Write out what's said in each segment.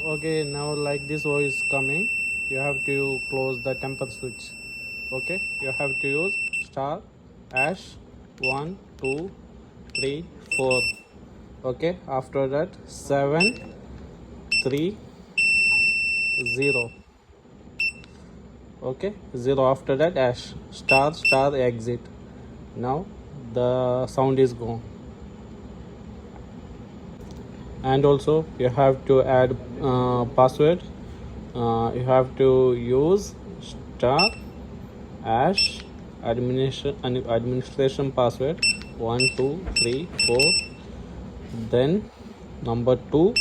Okay, now like this voice coming, you have to close the temper switch. Okay, you have to use star hash 1 2 3 4. Okay, after that 7 3 0. Okay, 0 after that hash star exit. Now the sound is gone. And also you have to add password. You have to use star hash administration password 1 2 3 4, then number 2.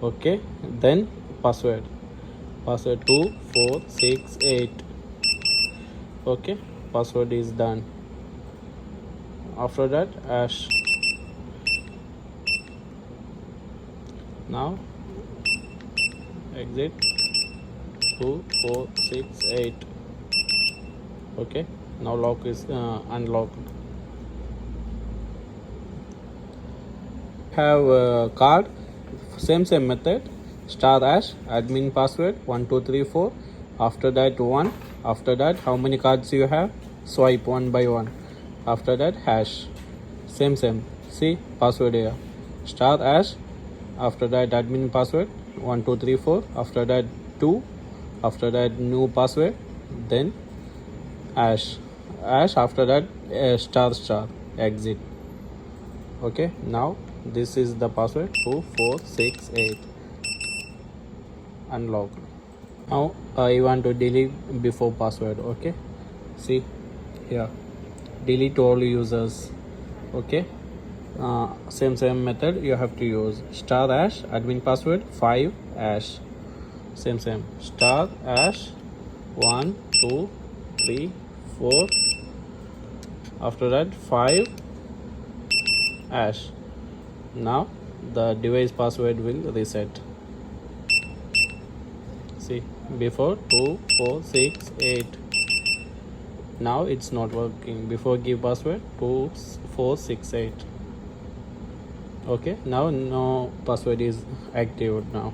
Okay, then password 2468. Okay, password is done. After that hash. Now exit 2468. Okay, now lock is unlocked. Have a card, same method, star hash admin password 1234. After that 1. After that how many cards you have, swipe one by one. After that hash, same see password here, star hash. After that admin password 1234. After that 2. After that new password, then hash. After that star exit. Okay, now this is the password 2468. Unlocked. Now I want to delete before password. Okay, see here, delete all users. Okay, same method you have to use, star hash admin password 5 hash, same star hash 1 2 3 4. After that 5 hash. Now the device password will reset. See, before 2468. Now it's not working. Before give password 2468. Okay, now no password is active now.